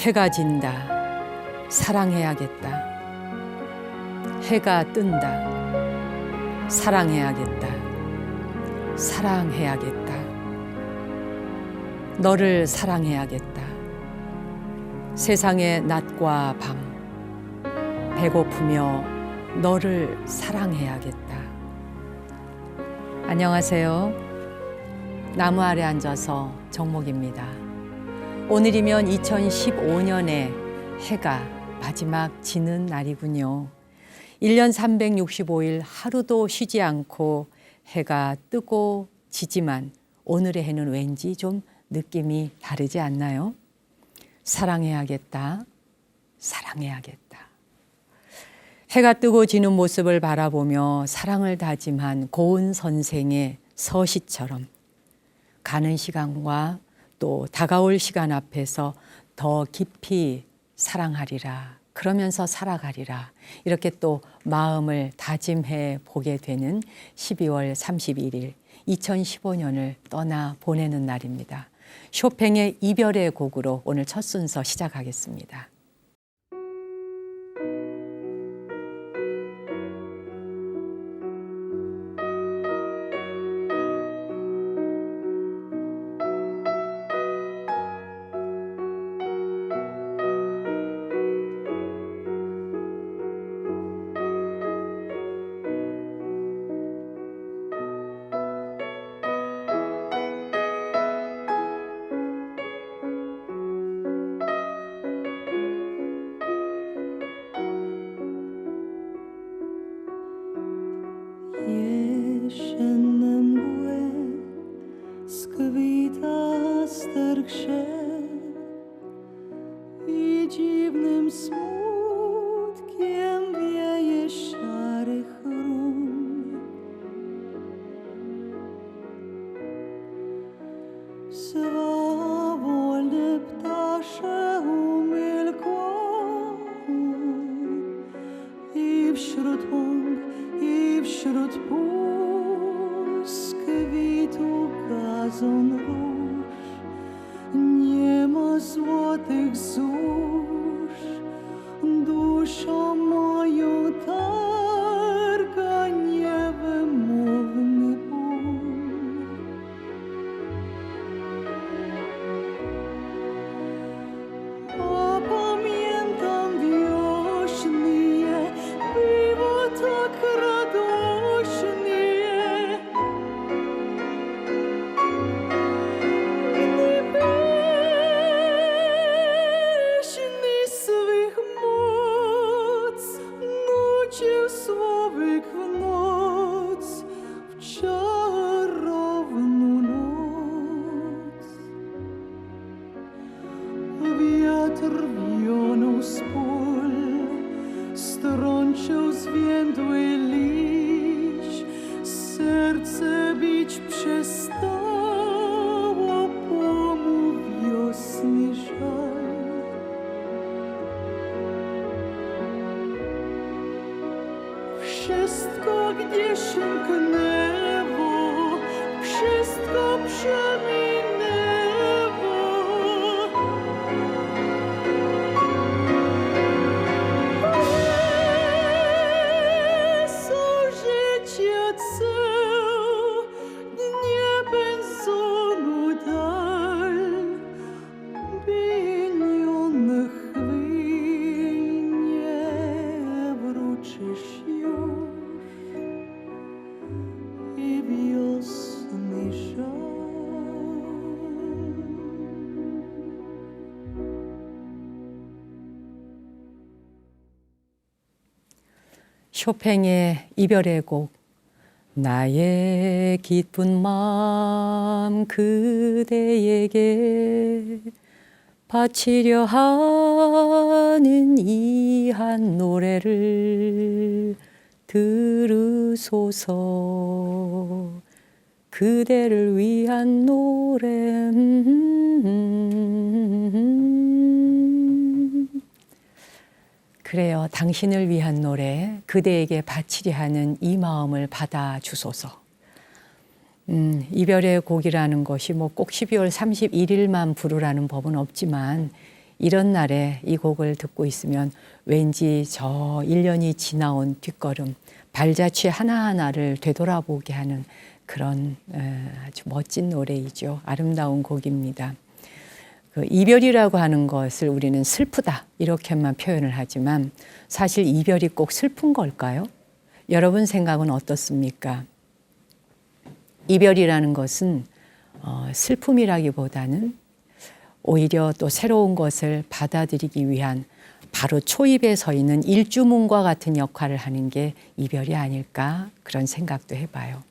해가 진다. 사랑해야겠다. 해가 뜬다. 사랑해야겠다. 사랑해야겠다. 너를 사랑해야겠다. 세상의 낮과 밤, 배고프며 너를 사랑해야겠다. 안녕하세요. 나무 아래 앉아서 정목입니다. 오늘이면 2015년에 해가 마지막 지는 날이군요. 1년 365일 하루도 쉬지 않고 해가 뜨고 지지만 오늘의 해는 왠지 좀 느낌이 다르지 않나요? 사랑해야겠다. 사랑해야겠다. 해가 뜨고 지는 모습을 바라보며 사랑을 다짐한 고은 선생의 서시처럼 가는 시간과 또 다가올 시간 앞에서 더 깊이 사랑하리라. 그러면서 살아가리라. 이렇게 또 마음을 다짐해 보게 되는 12월 31일 2015년을 떠나 보내는 날입니다. 쇼팽의 이별의 곡으로 오늘 첫 순서 시작하겠습니다. Jesiennym mgłę skwita sterkrze i dziwnym smutkiem wieje szary chrum. Swawolne ptasze umilkło i wśród łąk i wśród puskwitu gazon róż nie ma złotych zórz, duszą moją targa niewymowny ból. A pamiętam wiośnie, było tak radośnie, gdy pieśni swych moc nucił słowik w noc, w czarowną noc. Wiatr wionął z pól, strącił zwiędły liść, serce bić przestało, pomógł wiosny żal. Wszystko gdzieś umknęło, wszystko przeminęło. 쇼팽의 이별의 곡. 나의 깊은 마음 그대에게 바치려 하는 이 한 노래를 들으소서. 그대를 위한 노래. 그래요. 당신을 위한 노래, 그대에게 바치리 하는 이 마음을 받아주소서. 이별의 곡이라는 것이 뭐 꼭 12월 31일만 부르라는 법은 없지만 이런 날에 이 곡을 듣고 있으면 왠지 저 1년이 지나온 뒷걸음, 발자취 하나하나를 되돌아보게 하는 그런 아주 멋진 노래이죠. 아름다운 곡입니다. 그 이별이라고 하는 것을 우리는 슬프다 이렇게만 표현을 하지만 사실 이별이 꼭 슬픈 걸까요? 여러분 생각은 어떻습니까? 이별이라는 것은 슬픔이라기보다는 오히려 또 새로운 것을 받아들이기 위한 바로 초입에 서 있는 일주문과 같은 역할을 하는 게 이별이 아닐까 그런 생각도 해봐요.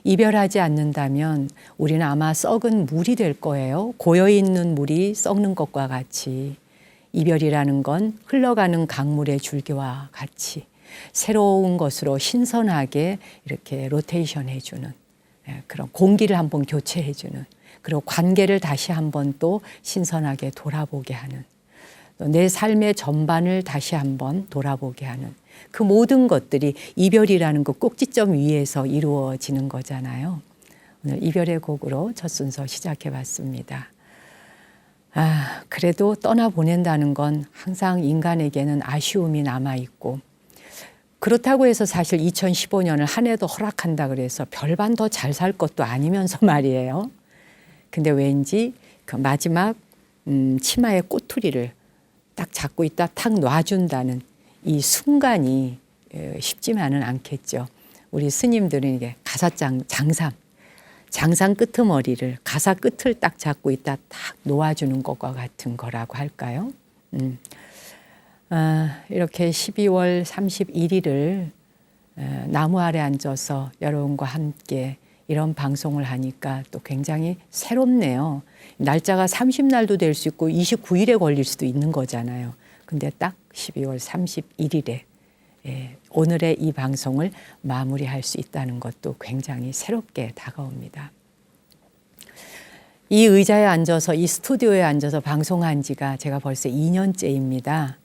이별하지 않는다면 우리는 아마 썩은 물이 될 거예요. 고여있는 물이 썩는 것과 같이 이별이라는 건 흘러가는 강물의 줄기와 같이 새로운 것으로 신선하게 이렇게 로테이션 해주는 그런 공기를 한번 교체해주는 그리고 관계를 다시 한번 또 신선하게 돌아보게 하는 내 삶의 전반을 다시 한번 돌아보게 하는 그 모든 것들이 이별이라는 그 꼭지점 위에서 이루어지는 거잖아요. 오늘 이별의 곡으로 첫 순서 시작해 봤습니다. 그래도 떠나보낸다는 건 항상 인간에게는 아쉬움이 남아있고 그렇다고 해서 사실 2015년을 한 해 더 허락한다 그래서 별반 더 잘 살 것도 아니면서 말이에요. 근데 왠지 그 마지막 치마의 꼬투리를 딱 잡고 있다 탁 놔준다는 이 순간이 쉽지만은 않겠죠. 우리 스님들은 이게 장상 끄트머리를 가사 끝을 딱 잡고 있다 딱 놓아주는 것과 같은 거라고 할까요? 이렇게 12월 31일을 나무 아래 앉아서 여러분과 함께 이런 방송을 하니까 또 굉장히 새롭네요. 날짜가 30날도 될 수 있고 29일에 걸릴 수도 있는 거잖아요. 근데 딱 12월 31일에 오늘의 이 방송을 마무리할 수 있다는 것도 굉장히 새롭게 다가옵니다. 이 의자에 앉아서 이 스튜디오에 앉아서 방송한 지가 제가 벌써 2년째입니다.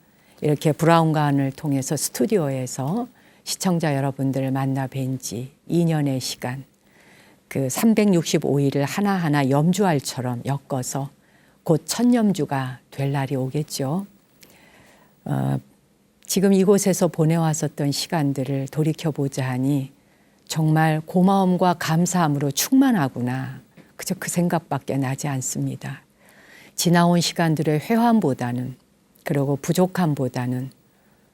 이렇게 브라운관을 통해서 스튜디오에서 시청자 여러분들을 만나 뵌 지 2년의 시간 그 365일을 하나하나 염주알처럼 엮어서 곧 천염주가 될 날이 오겠죠. 지금 이곳에서 보내왔었던 시간들을 돌이켜보자 하니 정말 고마움과 감사함으로 충만하구나. 그저 그 생각밖에 나지 않습니다. 지나온 시간들의 회환보다는 그리고 부족함보다는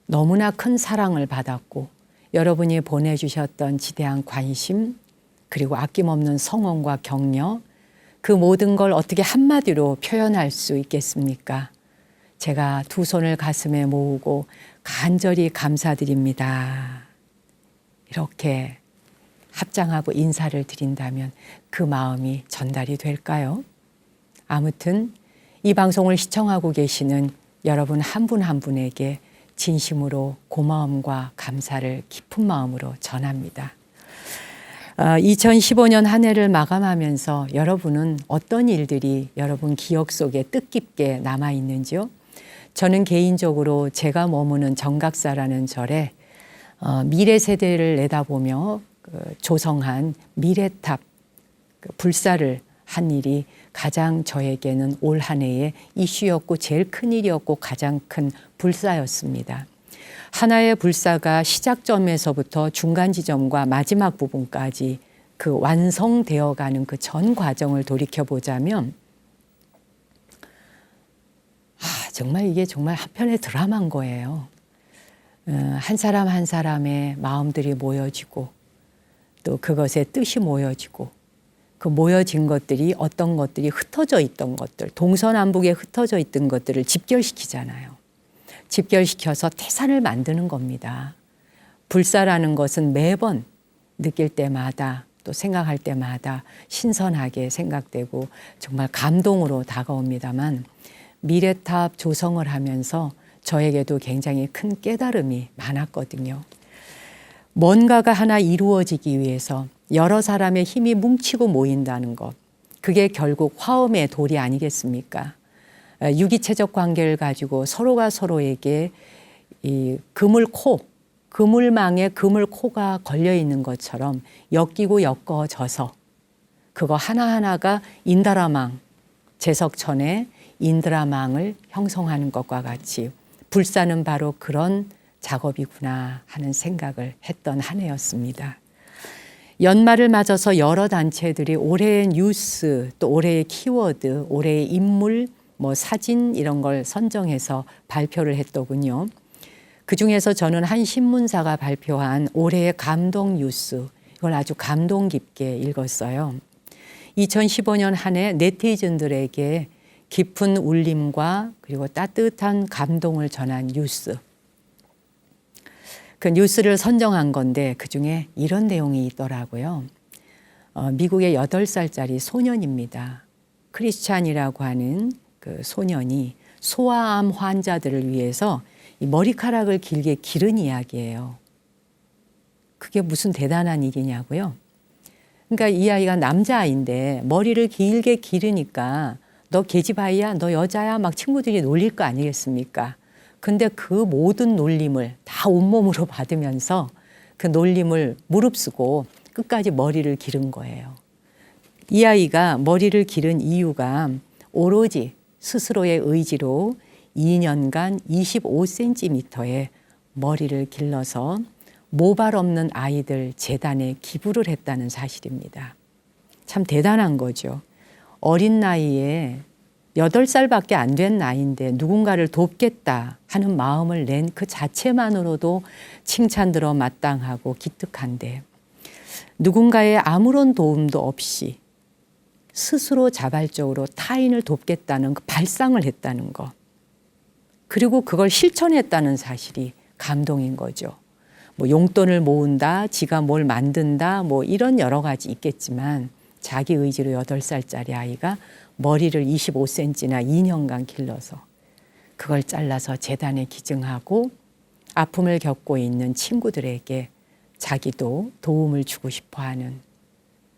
너무나 큰 사랑을 받았고 여러분이 보내주셨던 지대한 관심 그리고 아낌없는 성원과 격려 그 모든 걸 어떻게 한마디로 표현할 수 있겠습니까? 제가 두 손을 가슴에 모으고 간절히 감사드립니다. 이렇게 합장하고 인사를 드린다면 그 마음이 전달이 될까요? 아무튼 이 방송을 시청하고 계시는 여러분 한 분 한 분에게 진심으로 고마움과 감사를 깊은 마음으로 전합니다. 2015년 한 해를 마감하면서 여러분은 어떤 일들이 여러분 기억 속에 뜻깊게 남아있는지요? 저는 개인적으로 제가 머무는 정각사라는 절에 미래 세대를 내다보며 조성한 미래탑 불사를 한 일이 가장 저에게는 올 한 해의 이슈였고 제일 큰 일이었고 가장 큰 불사였습니다. 하나의 불사가 시작점에서부터 중간 지점과 마지막 부분까지 그 완성되어가는 그 전 과정을 돌이켜보자면 정말 이게 정말 한편의 드라마인 거예요. 한 사람 한 사람의 마음들이 모여지고 또 그것의 뜻이 모여지고 그 모여진 것들이 어떤 것들이 흩어져 있던 것들, 동서남북에 흩어져 있던 것들을 집결시키잖아요. 집결시켜서 태산을 만드는 겁니다. 불사라는 것은 매번 느낄 때마다 또 생각할 때마다 신선하게 생각되고 정말 감동으로 다가옵니다만 미래탑 조성을 하면서 저에게도 굉장히 큰 깨달음이 많았거든요. 뭔가가 하나 이루어지기 위해서 여러 사람의 힘이 뭉치고 모인다는 것, 그게 결국 화엄의 도리 아니겠습니까? 유기체적 관계를 가지고 서로가 서로에게 이 그물망에 그물코가 걸려 있는 것처럼 엮이고 엮어져서 그거 하나하나가 인다라망 제석천에 인드라망을 형성하는 것과 같이 불사는 바로 그런 작업이구나 하는 생각을 했던 한 해였습니다. 연말을 맞아서 여러 단체들이 올해의 뉴스, 또 올해의 키워드, 올해의 인물, 사진 이런 걸 선정해서 발표를 했더군요. 그중에서 저는 한 신문사가 발표한 올해의 감동 뉴스, 이걸 아주 감동 깊게 읽었어요. 2015년 한 해 네티즌들에게 깊은 울림과 그리고 따뜻한 감동을 전한 뉴스. 그 뉴스를 선정한 건데 그중에 이런 내용이 있더라고요. 미국의 8살짜리 소년입니다. 크리스찬이라고 하는 그 소년이 소아암 환자들을 위해서 이 머리카락을 길게 기른 이야기예요. 그게 무슨 대단한 일이냐고요? 그러니까 이 아이가 남자아이인데 머리를 길게 기르니까 너 계집아이야, 너 여자야 막 친구들이 놀릴 거 아니겠습니까? 근데 그 모든 놀림을 다 온몸으로 받으면서 그 놀림을 무릅쓰고 끝까지 머리를 기른 거예요. 이 아이가 머리를 기른 이유가 오로지 스스로의 의지로 2년간 25cm의 머리를 길러서 모발 없는 아이들 재단에 기부를 했다는 사실입니다. 참 대단한 거죠. 어린 나이에 8살밖에 안 된 나이인데 누군가를 돕겠다 하는 마음을 낸 그 자체만으로도 칭찬들어 마땅하고 기특한데 누군가의 아무런 도움도 없이 스스로 자발적으로 타인을 돕겠다는 그 발상을 했다는 것. 그리고 그걸 실천했다는 사실이 감동인 거죠. 용돈을 모은다, 지가 뭘 만든다, 이런 여러 가지 있겠지만 자기 의지로 8살짜리 아이가 머리를 25cm나 2년간 길러서 그걸 잘라서 재단에 기증하고 아픔을 겪고 있는 친구들에게 자기도 도움을 주고 싶어하는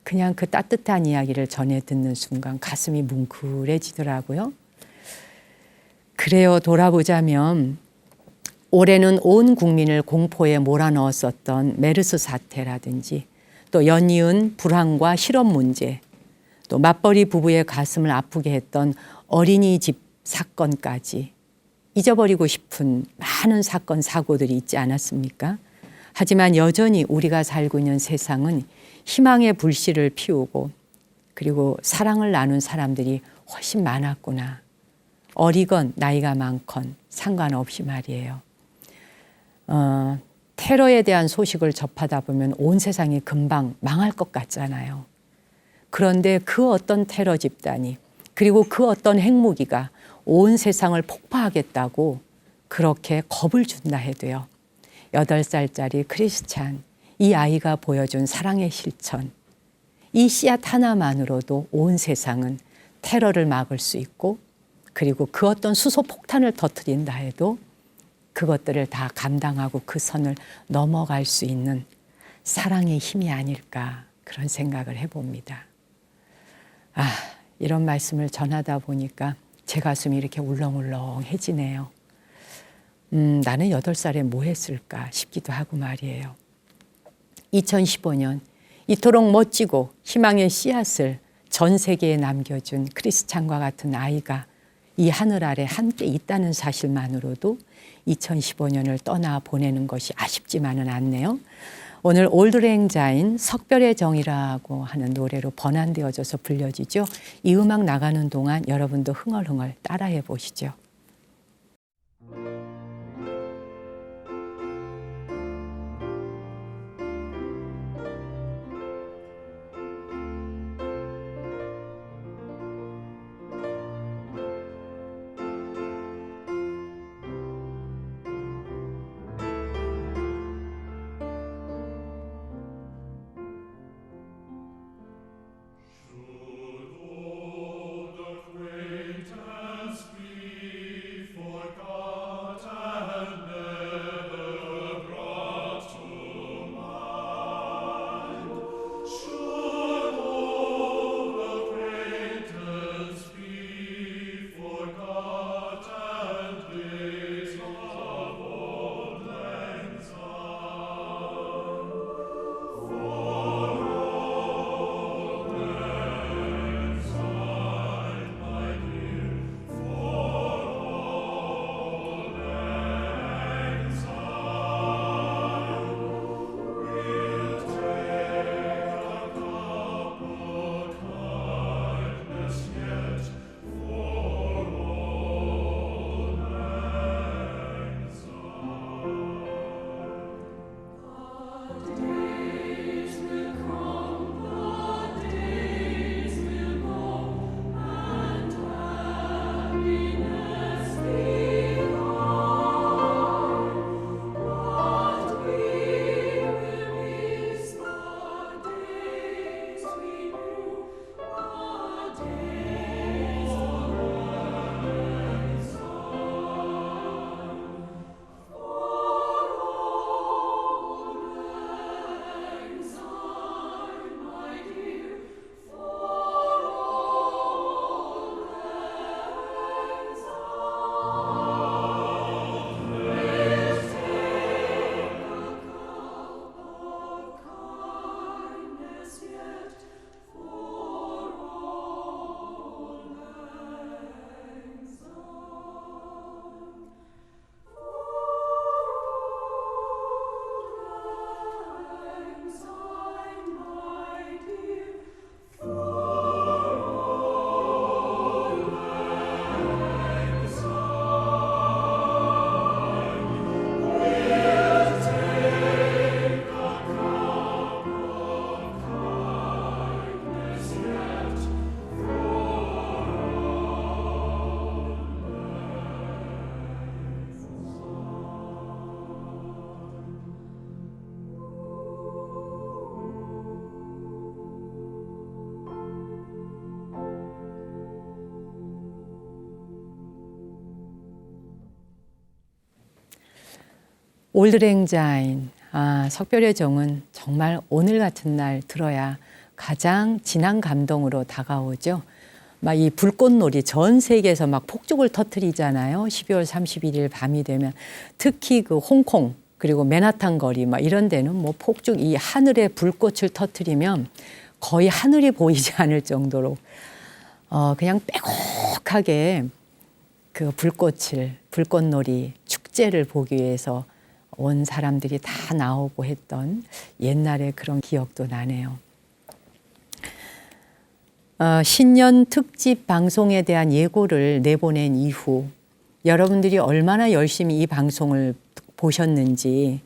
그냥 그 따뜻한 이야기를 전해 듣는 순간 가슴이 뭉클해지더라고요. 그래요, 돌아보자면 올해는 온 국민을 공포에 몰아넣었었던 메르스 사태라든지 또 연이은 불황과 실업 문제, 또 맞벌이 부부의 가슴을 아프게 했던 어린이집 사건까지 잊어버리고 싶은 많은 사건, 사고들이 있지 않았습니까? 하지만 여전히 우리가 살고 있는 세상은 희망의 불씨를 피우고 그리고 사랑을 나눈 사람들이 훨씬 많았구나. 어리건 나이가 많건 상관없이 말이에요. 테러에 대한 소식을 접하다 보면 온 세상이 금방 망할 것 같잖아요. 그런데 그 어떤 테러 집단이 그리고 그 어떤 핵무기가 온 세상을 폭파하겠다고 그렇게 겁을 준다 해도요. 8살짜리 크리스찬, 이 아이가 보여준 사랑의 실천, 이 씨앗 하나만으로도 온 세상은 테러를 막을 수 있고 그리고 그 어떤 수소폭탄을 터뜨린다 해도 그것들을 다 감당하고 그 선을 넘어갈 수 있는 사랑의 힘이 아닐까 그런 생각을 해봅니다. 이런 말씀을 전하다 보니까 제 가슴이 이렇게 울렁울렁해지네요. 나는 8살에 뭐 했을까 싶기도 하고 말이에요. 2015년 이토록 멋지고 희망의 씨앗을 전 세계에 남겨준 크리스찬과 같은 아이가 이 하늘 아래 함께 있다는 사실만으로도 2015년을 떠나 보내는 것이 아쉽지만은 않네요. 오늘 올드랭자인 석별의 정이라고 하는 노래로 번안되어져서 불려지죠. 이 음악 나가는 동안 여러분도 흥얼흥얼 따라해 보시죠. 올드랭자인, 석별의 정은 정말 오늘 같은 날 들어야 가장 진한 감동으로 다가오죠. 막 이 불꽃놀이 전 세계에서 막 폭죽을 터뜨리잖아요. 12월 31일 밤이 되면 특히 그 홍콩 그리고 맨하탄 거리 막 이런 데는 뭐 폭죽 이 하늘에 불꽃을 터뜨리면 거의 하늘이 보이지 않을 정도로 그냥 빼곡하게 그 불꽃놀이 축제를 보기 위해서 온 사람들이 다 나오고 했던 옛날의 그런 기억도 나네요. 신년 특집 방송에 대한 예고를 내보낸 이후 여러분들이 얼마나 열심히 이 방송을 보셨는지,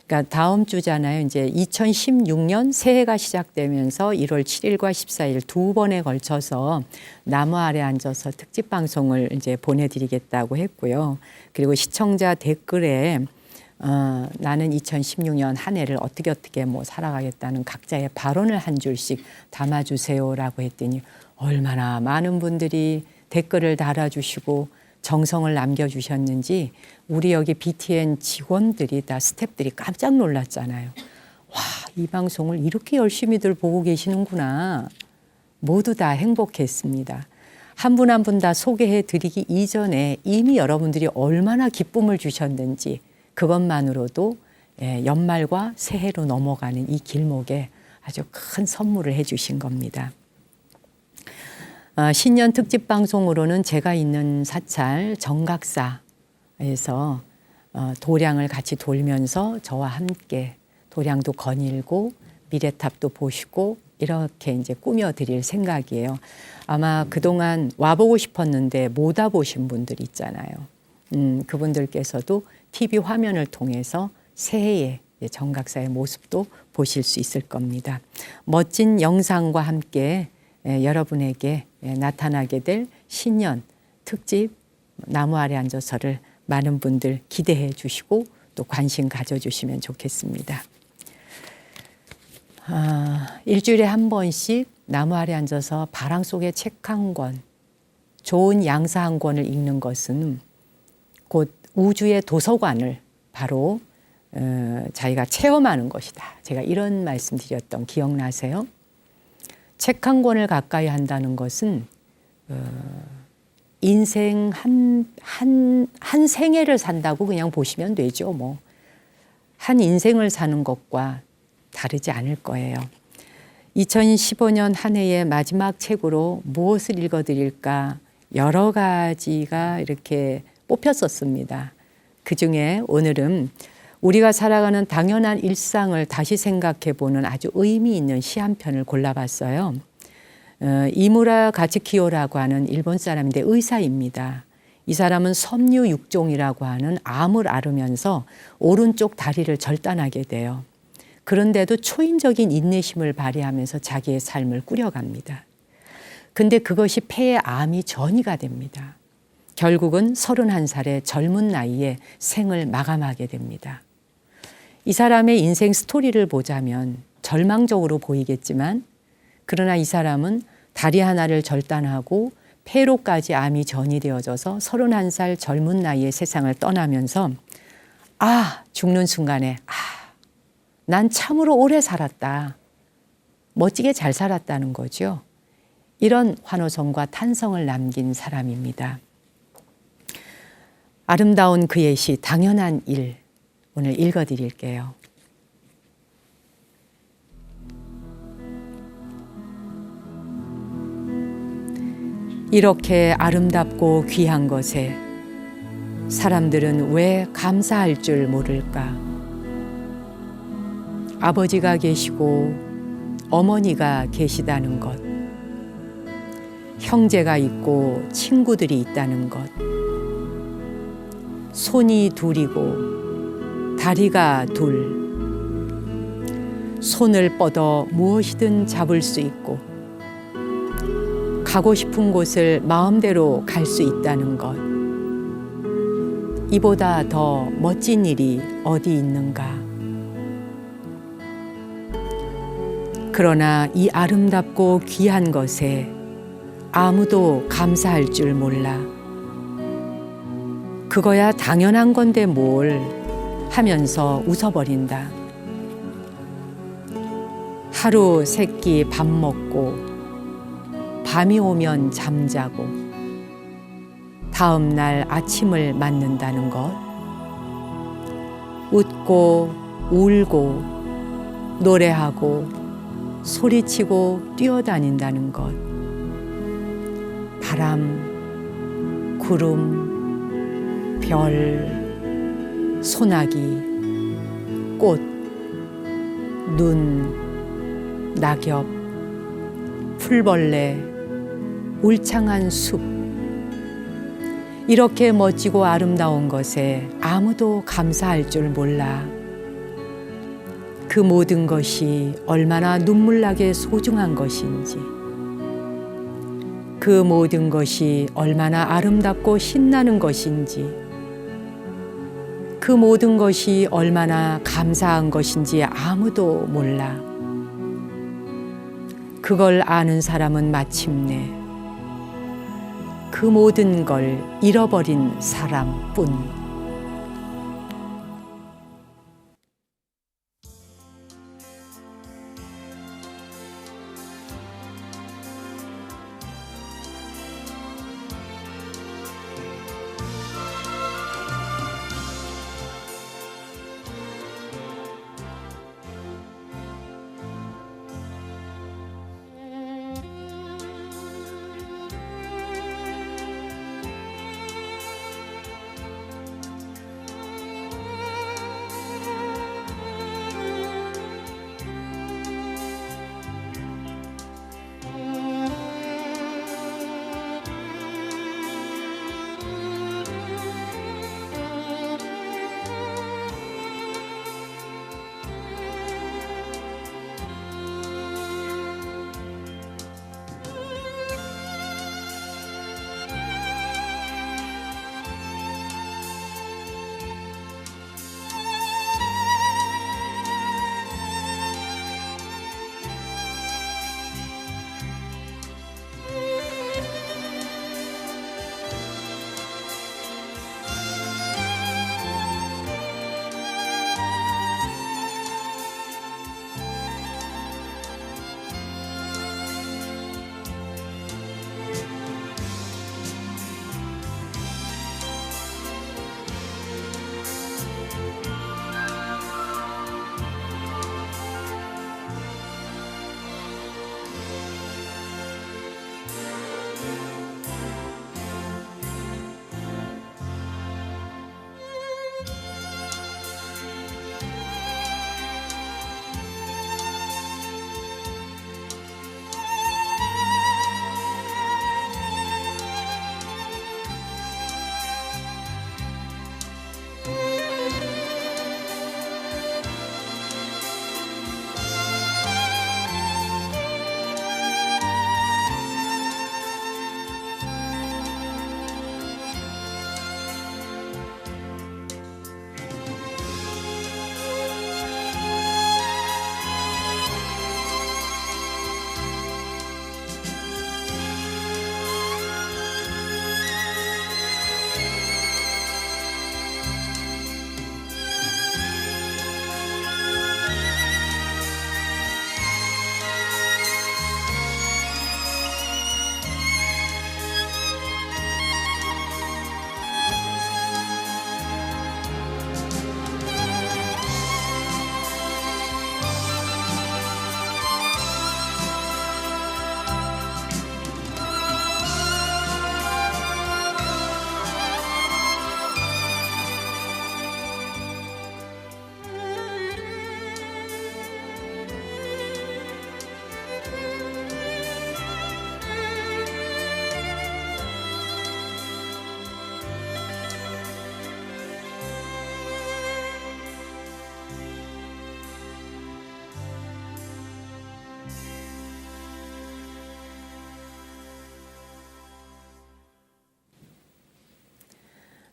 그러니까 다음 주잖아요. 이제 2016년 새해가 시작되면서 1월 7일과 14일 두 번에 걸쳐서 나무 아래 앉아서 특집 방송을 이제 보내드리겠다고 했고요. 그리고 시청자 댓글에 나는 2016년 한 해를 어떻게 뭐 살아가겠다는 각자의 발언을 한 줄씩 담아주세요라고 했더니 얼마나 많은 분들이 댓글을 달아주시고 정성을 남겨주셨는지 우리 여기 BTN 직원들이 다 스태프들이 깜짝 놀랐잖아요. 와, 이 방송을 이렇게 열심히들 보고 계시는구나. 모두 다 행복했습니다. 한 분 한 분 다 소개해 드리기 이전에 이미 여러분들이 얼마나 기쁨을 주셨는지 그것만으로도 연말과 새해로 넘어가는 이 길목에 아주 큰 선물을 해 주신 겁니다. 신년 특집 방송으로는 제가 있는 사찰 정각사에서 도량을 같이 돌면서 저와 함께 도량도 거닐고 미래탑도 보시고 이렇게 이제 꾸며드릴 생각이에요. 아마 그동안 와보고 싶었는데 못 와보신 분들 있잖아요. 그분들께서도 TV 화면을 통해서 새해의 정각사의 모습도 보실 수 있을 겁니다. 멋진 영상과 함께 여러분에게 나타나게 될 신년 특집 나무 아래 앉아서를 많은 분들 기대해 주시고 또 관심 가져주시면 좋겠습니다. 일주일에 한 번씩 나무 아래 앉아서 바람 속의 책 한 권, 좋은 양사 한 권을 읽는 것은 곧 우주의 도서관을 바로 자기가 체험하는 것이다. 제가 이런 말씀 드렸던 기억나세요? 책 한 권을 가까이 한다는 것은 인생 한 생애를 산다고 그냥 보시면 되죠. 뭐 한 인생을 사는 것과 다르지 않을 거예요. 2015년 한 해의 마지막 책으로 무엇을 읽어드릴까 여러 가지가 이렇게 뽑혔었습니다. 그중에 오늘은 우리가 살아가는 당연한 일상을 다시 생각해보는 아주 의미 있는 시 한 편을 골라봤어요. 이무라 가츠키요라고 하는 일본 사람인데 의사입니다. 이 사람은 섬유 육종이라고 하는 암을 앓으면서 오른쪽 다리를 절단하게 돼요. 그런데도 초인적인 인내심을 발휘하면서 자기의 삶을 꾸려갑니다. 근데 그것이 폐의 암이 전이가 됩니다. 결국은 31살의 젊은 나이에 생을 마감하게 됩니다. 이 사람의 인생 스토리를 보자면 절망적으로 보이겠지만 그러나 이 사람은 다리 하나를 절단하고 폐로까지 암이 전이되어져서 31살 젊은 나이에 세상을 떠나면서 죽는 순간에 난 참으로 오래 살았다. 멋지게 잘 살았다는 거죠. 이런 환호성과 탄성을 남긴 사람입니다. 아름다운 그의 시 당연한 일 오늘 읽어드릴게요. 이렇게 아름답고 귀한 것에 사람들은 왜 감사할 줄 모를까? 아버지가 계시고 어머니가 계시다는 것, 형제가 있고 친구들이 있다는 것, 손이 둘이고 다리가 둘, 손을 뻗어 무엇이든 잡을 수 있고 가고 싶은 곳을 마음대로 갈 수 있다는 것, 이보다 더 멋진 일이 어디 있는가? 그러나 이 아름답고 귀한 것에 아무도 감사할 줄 몰라. 그거야 당연한 건데 뭘 하면서 웃어버린다. 하루 세끼 밥 먹고 밤이 오면 잠자고 다음 날 아침을 맞는다는 것. 웃고 울고 노래하고 소리치고 뛰어다닌다는 것. 바람, 구름, 별, 소나기, 꽃, 눈, 낙엽, 풀벌레, 울창한 숲. 이렇게 멋지고 아름다운 것에 아무도 감사할 줄 몰라. 그 모든 것이 얼마나 눈물나게 소중한 것인지, 그 모든 것이 얼마나 아름답고 신나는 것인지, 그 모든 것이 얼마나 감사한 것인지 아무도 몰라. 그걸 아는 사람은 마침내 그 모든 걸 잃어버린 사람뿐.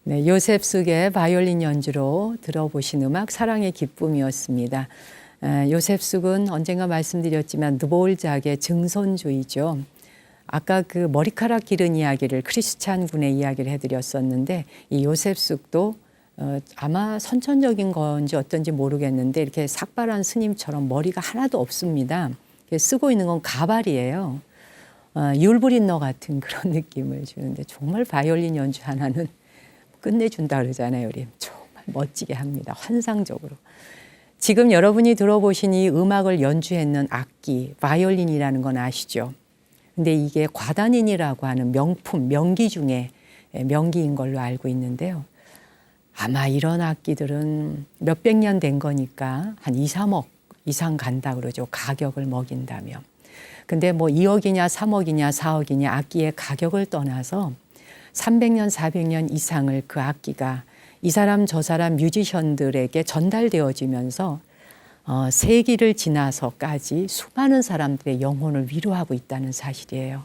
네, 요셉숙의 바이올린 연주로 들어보신 음악 사랑의 기쁨이었습니다. 요셉숙은 언젠가 말씀드렸지만 드보울작의 증손주이죠. 아까 그 머리카락 기른 이야기를 크리스찬 군의 이야기를 해드렸었는데 이 요셉숙도 아마 선천적인 건지 어떤지 모르겠는데 이렇게 삭발한 스님처럼 머리가 하나도 없습니다. 쓰고 있는 건 가발이에요. 율브린너 같은 그런 느낌을 주는데 정말 바이올린 연주 하나는 끝내준다 그러잖아요. 우리 정말 멋지게 합니다. 환상적으로. 지금 여러분이 들어보신 이 음악을 연주했는 악기, 바이올린이라는 건 아시죠? 근데 이게 과단인이라고 하는 명품, 명기 중에 명기인 걸로 알고 있는데요. 아마 이런 악기들은 몇백 년 된 거니까 한 2, 3억 이상 간다 그러죠. 가격을 먹인다면. 근데 뭐 2억이냐 3억이냐 4억이냐 악기의 가격을 떠나서 300년, 400년 이상을 그 악기가 이 사람 저 사람 뮤지션들에게 전달되어지면서 세기를 지나서까지 수많은 사람들의 영혼을 위로하고 있다는 사실이에요.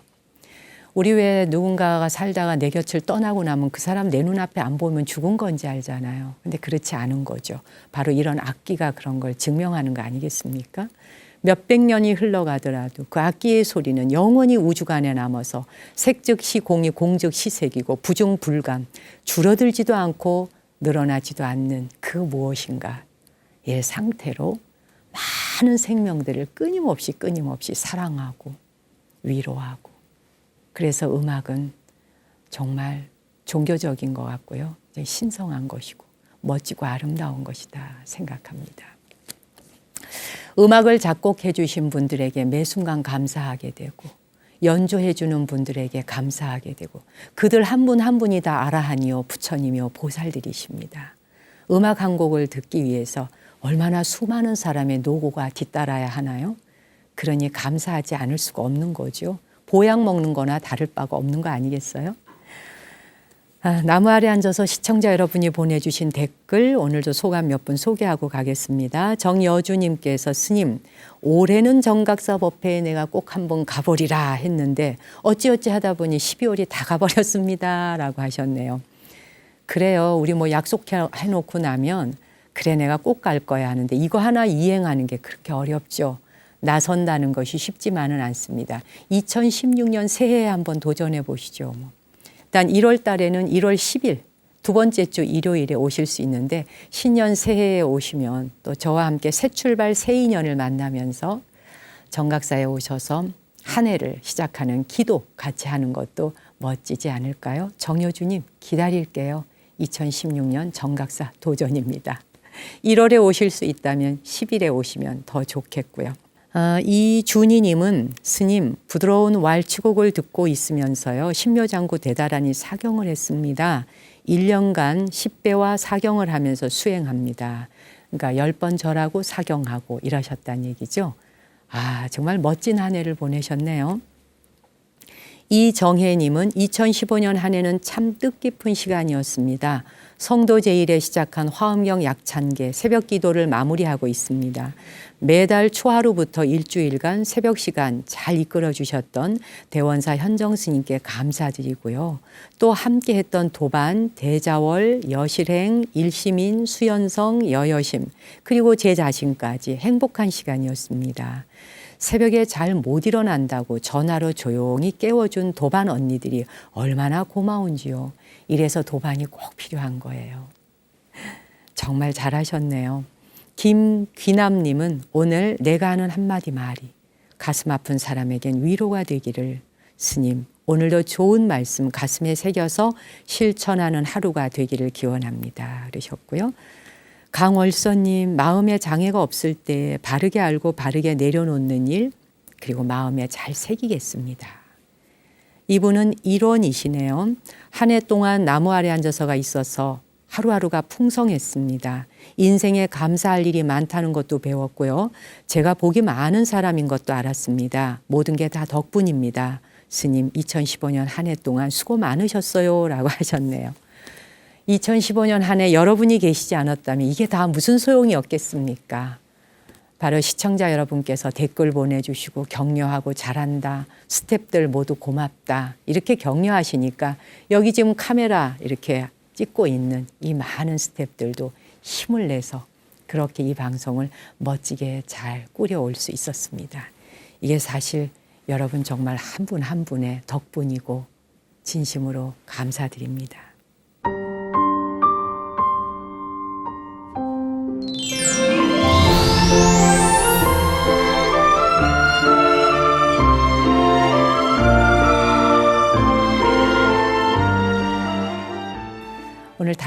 우리 왜 누군가가 살다가 내 곁을 떠나고 나면 그 사람 내 눈앞에 안 보면 죽은 건지 알잖아요. 근데 그렇지 않은 거죠. 바로 이런 악기가 그런 걸 증명하는 거 아니겠습니까? 몇백 년이 흘러가더라도 그 악기의 소리는 영원히 우주간에 남아서 색즉시 공이 공즉시 색이고 부중불감, 줄어들지도 않고 늘어나지도 않는 그 무엇인가의 상태로 많은 생명들을 끊임없이 사랑하고 위로하고, 그래서 음악은 정말 종교적인 것 같고요. 신성한 것이고 멋지고 아름다운 것이다 생각합니다. 음악을 작곡해 주신 분들에게 매 순간 감사하게 되고 연주해 주는 분들에게 감사하게 되고 그들 한 분 한 분이 다 아라하니요 부처님이요 보살들이십니다. 음악 한 곡을 듣기 위해서 얼마나 수많은 사람의 노고가 뒤따라야 하나요? 그러니 감사하지 않을 수가 없는 거죠. 보약 먹는 거나 다를 바가 없는 거 아니겠어요? 나무 아래 앉아서 시청자 여러분이 보내주신 댓글 오늘도 소감 몇 분 소개하고 가겠습니다. 정여주님께서 스님 올해는 정각사 법회에 내가 꼭 한번 가보리라 했는데 어찌어찌 하다 보니 12월이 다 가버렸습니다 라고 하셨네요. 그래요. 우리 뭐 약속해놓고 나면 그래 내가 꼭 갈 거야 하는데 이거 하나 이행하는 게 그렇게 어렵죠. 나선다는 것이 쉽지만은 않습니다. 2016년 새해에 한번 도전해 보시죠. 일단 1월 달에는 1월 10일 두 번째 주 일요일에 오실 수 있는데 신년 새해에 오시면 또 저와 함께 새 출발 새 인연을 만나면서 정각사에 오셔서 한 해를 시작하는 기도 같이 하는 것도 멋지지 않을까요? 정여주님 기다릴게요. 2016년 정각사 도전입니다. 1월에 오실 수 있다면 10일에 오시면 더 좋겠고요. 이준희님은 스님 부드러운 왈츠곡을 듣고 있으면서요. 신묘장구 대다라니 사경을 했습니다. 1년간 10배와 사경을 하면서 수행합니다. 그러니까 10번 절하고 사경하고 이러셨다는 얘기죠. 정말 멋진 한 해를 보내셨네요. 이정혜님은 2015년 한 해는 참 뜻깊은 시간이었습니다. 성도 제일에 시작한 화엄경 약찬계 새벽 기도를 마무리하고 있습니다. 매달 초하루부터 일주일간 새벽 시간 잘 이끌어 주셨던 대원사 현정 스님께 감사드리고요. 또 함께했던 도반, 대자월, 여실행, 일시민, 수연성, 여여심 그리고 제 자신까지 행복한 시간이었습니다. 새벽에 잘 못 일어난다고 전화로 조용히 깨워준 도반 언니들이 얼마나 고마운지요. 이래서 도반이 꼭 필요한 거예요. 정말 잘하셨네요. 김귀남님은 오늘 내가 하는 한마디 말이 가슴 아픈 사람에겐 위로가 되기를 스님 오늘도 좋은 말씀 가슴에 새겨서 실천하는 하루가 되기를 기원합니다. 그러셨고요. 강월서님 마음에 장애가 없을 때 바르게 알고 바르게 내려놓는 일 그리고 마음에 잘 새기겠습니다. 이분은 일원이시네요. 한 해 동안 나무 아래 앉아서가 있어서 하루하루가 풍성했습니다. 인생에 감사할 일이 많다는 것도 배웠고요. 제가 복이 많은 사람인 것도 알았습니다. 모든 게 다 덕분입니다. 스님 2015년 한 해 동안 수고 많으셨어요 라고 하셨네요. 2015년 한 해 여러분이 계시지 않았다면 이게 다 무슨 소용이 없겠습니까? 바로 시청자 여러분께서 댓글 보내주시고 격려하고 잘한다. 스태프들 모두 고맙다. 이렇게 격려하시니까 여기 지금 카메라 이렇게 찍고 있는 이 많은 스태프들도 힘을 내서 그렇게 이 방송을 멋지게 잘 꾸려올 수 있었습니다. 이게 사실 여러분 정말 한 분 한 분의 덕분이고 진심으로 감사드립니다.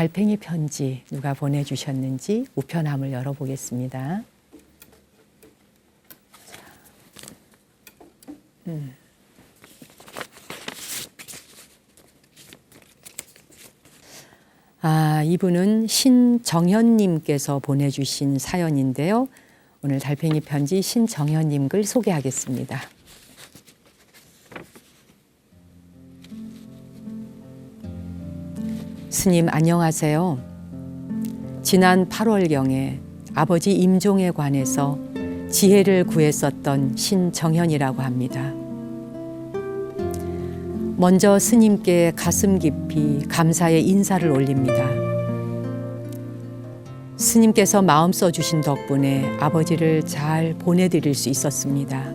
달팽이 편지 누가 보내주셨는지 우편함을 열어보겠습니다. 이분은 신정현님께서 보내주신 사연인데요. 오늘 달팽이 편지 신정현님 글 소개하겠습니다. 스님 안녕하세요. 지난 8월경에 아버지 임종에 관해서 지혜를 구했었던 신정현이라고 합니다. 먼저 스님께 가슴 깊이 감사의 인사를 올립니다. 스님께서 마음 써주신 덕분에 아버지를 잘 보내드릴 수 있었습니다.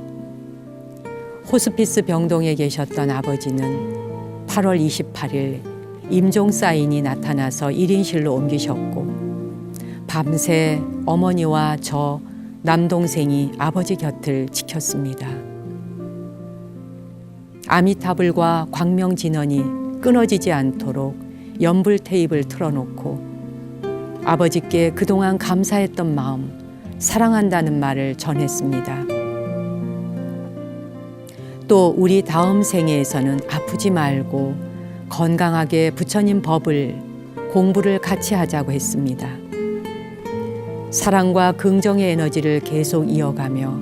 호스피스 병동에 계셨던 아버지는 8월 28일 임종 사인이 나타나서 1인실로 옮기셨고 밤새 어머니와 저 남동생이 아버지 곁을 지켰습니다. 아미타불과 광명진언이 끊어지지 않도록 연불 테이프를 틀어놓고 아버지께 그동안 감사했던 마음, 사랑한다는 말을 전했습니다. 또 우리 다음 생애에서는 아프지 말고 건강하게 부처님 법을 공부를 같이 하자고 했습니다. 사랑과 긍정의 에너지를 계속 이어가며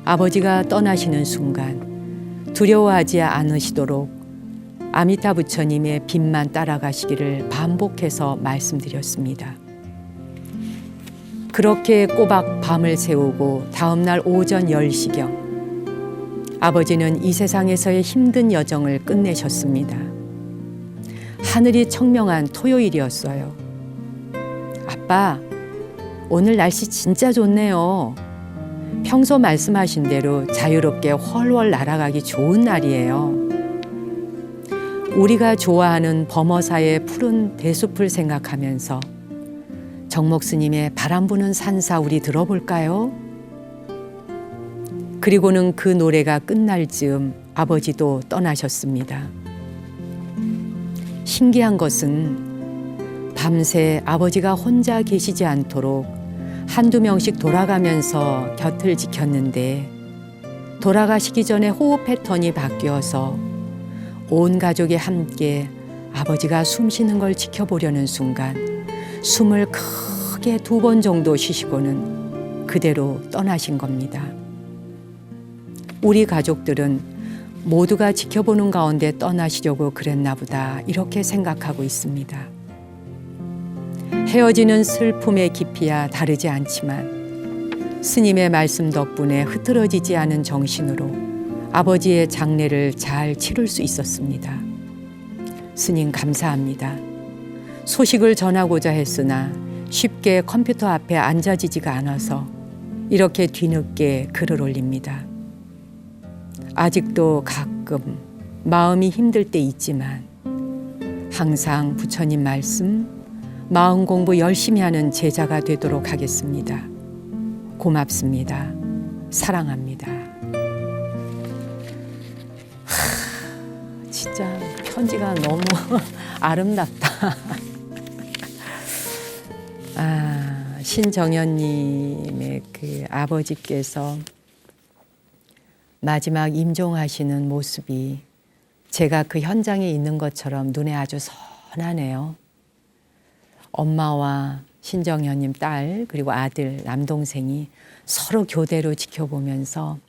아버지가 떠나시는 순간 두려워하지 않으시도록 아미타 부처님의 빛만 따라가시기를 반복해서 말씀드렸습니다. 그렇게 꼬박 밤을 새우고 다음날 오전 10시경 아버지는 이 세상에서의 힘든 여정을 끝내셨습니다. 하늘이 청명한 토요일이었어요. 아빠, 오늘 날씨 진짜 좋네요. 평소 말씀하신 대로 자유롭게 훨훨 날아가기 좋은 날이에요. 우리가 좋아하는 범어사의 푸른 대숲을 생각하면서 정목 스님의 바람 부는 산사 우리 들어볼까요? 그리고는 그 노래가 끝날 즈음 아버지도 떠나셨습니다. 신기한 것은 밤새 아버지가 혼자 계시지 않도록 한두 명씩 돌아가면서 곁을 지켰는데 돌아가시기 전에 호흡 패턴이 바뀌어서 온 가족이 함께 아버지가 숨 쉬는 걸 지켜보려는 순간 숨을 크게 2번 정도 쉬시고는 그대로 떠나신 겁니다. 우리 가족들은 모두가 지켜보는 가운데 떠나시려고 그랬나 보다 이렇게 생각하고 있습니다. 헤어지는 슬픔의 깊이야 다르지 않지만 스님의 말씀 덕분에 흐트러지지 않은 정신으로 아버지의 장례를 잘 치룰 수 있었습니다. 스님 감사합니다. 소식을 전하고자 했으나 쉽게 컴퓨터 앞에 앉아지지가 않아서 이렇게 뒤늦게 글을 올립니다. 아직도 가끔 마음이 힘들 때 있지만 항상 부처님 말씀, 마음 공부 열심히 하는 제자가 되도록 하겠습니다. 고맙습니다. 사랑합니다. 진짜 편지가 너무 아름답다. 신정현님의 그 아버지께서 마지막 임종하시는 모습이 제가 그 현장에 있는 것처럼 눈에 아주 선하네요. 엄마와 신정현님 딸 그리고 아들 남동생이 서로 교대로 지켜보면서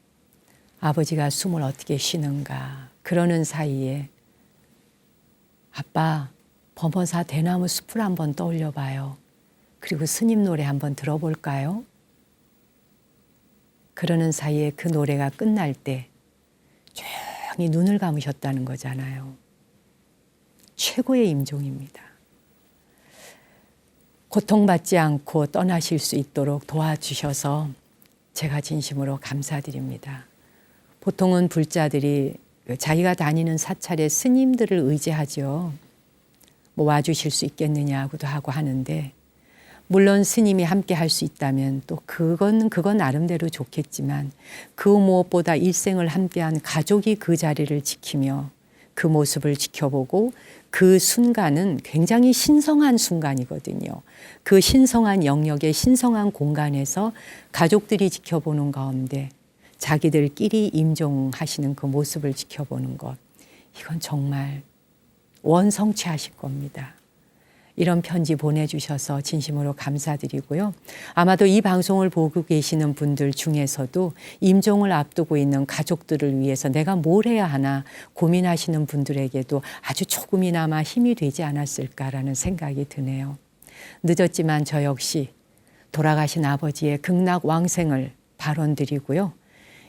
아버지가 숨을 어떻게 쉬는가 그러는 사이에 아빠 범어사 대나무 숲을 한번 떠올려 봐요. 그리고 스님 노래 한번 들어볼까요? 그러는 사이에 그 노래가 끝날 때 조용히 눈을 감으셨다는 거잖아요. 최고의 임종입니다. 고통받지 않고 떠나실 수 있도록 도와주셔서 제가 진심으로 감사드립니다. 보통은 불자들이 자기가 다니는 사찰의 스님들을 의지하죠. 뭐 와주실 수 있겠느냐고도 하고 하는데 물론 스님이 함께 할 수 있다면 또 그건 나름대로 좋겠지만 그 무엇보다 일생을 함께한 가족이 그 자리를 지키며 그 모습을 지켜보고 그 순간은 굉장히 신성한 순간이거든요. 그 신성한 영역의 신성한 공간에서 가족들이 지켜보는 가운데 자기들끼리 임종하시는 그 모습을 지켜보는 것, 이건 정말 원성취하실 겁니다. 이런 편지 보내주셔서 진심으로 감사드리고요. 아마도 이 방송을 보고 계시는 분들 중에서도 임종을 앞두고 있는 가족들을 위해서 내가 뭘 해야 하나 고민하시는 분들에게도 아주 조금이나마 힘이 되지 않았을까라는 생각이 드네요. 늦었지만 저 역시 돌아가신 아버지의 극락왕생을 발언드리고요.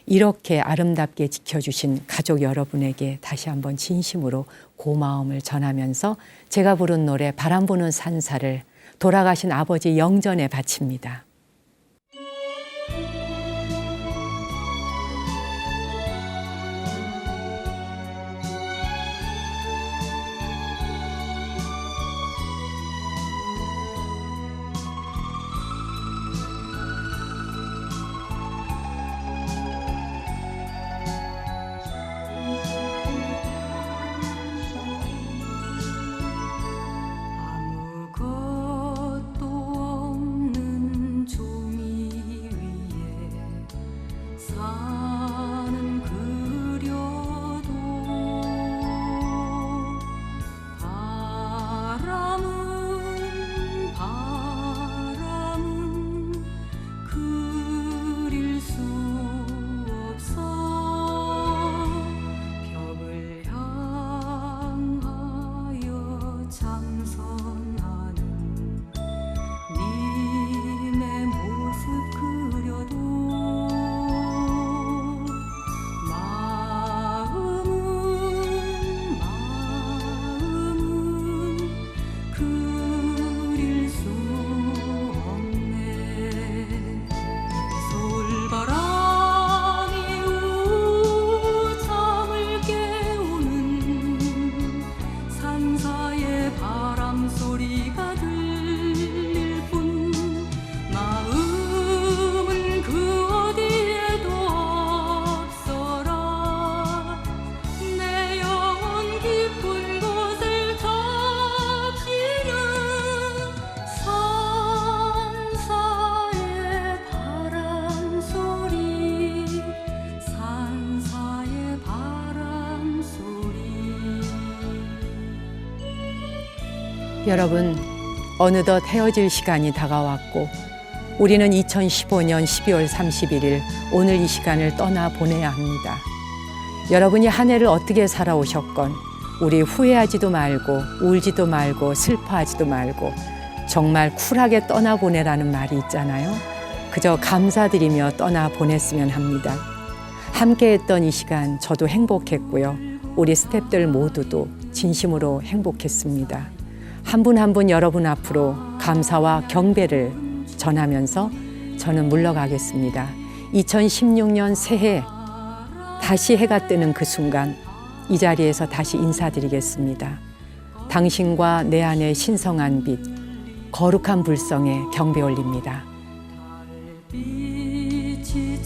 이렇게 아름답게 지켜주신 가족 여러분에게 다시 한번 진심으로 고마움을 전하면서 제가 부른 노래 바람 부는 산사를 돌아가신 아버지 영전에 바칩니다. 아무것도 없는 종이 위에 사는 그려도 바람은 그릴 수 없어 벽을 향하여 장선하는 님의 모습 그려도 마음은 그릴 수 없네. 서울바람이 우참을 깨우는 산사의 바람소리가 들릴 뿐 마음은 그 어디에도 없어라. 내 영혼 깊은 곳을 적시는 산사의 바람소리. 여러분, 어느덧 헤어질 시간이 다가왔고 우리는 2015년 12월 31일 오늘 이 시간을 떠나보내야 합니다. 여러분이 한 해를 어떻게 살아오셨건 우리 후회하지도 말고 울지도 말고 슬퍼하지도 말고 정말 쿨하게 떠나보내라는 말이 있잖아요. 그저 감사드리며 떠나보냈으면 합니다. 함께했던 이 시간 저도 행복했고요. 우리 스태프들 모두도 진심으로 행복했습니다. 한 분 한 분 여러분 앞으로 감사와 경배를 전하면서 저는 물러가겠습니다. 2016년 새해 다시 해가 뜨는 그 순간 이 자리에서 다시 인사드리겠습니다. 당신과 내 안의 신성한 빛, 거룩한 불성에 경배 올립니다. 달빛이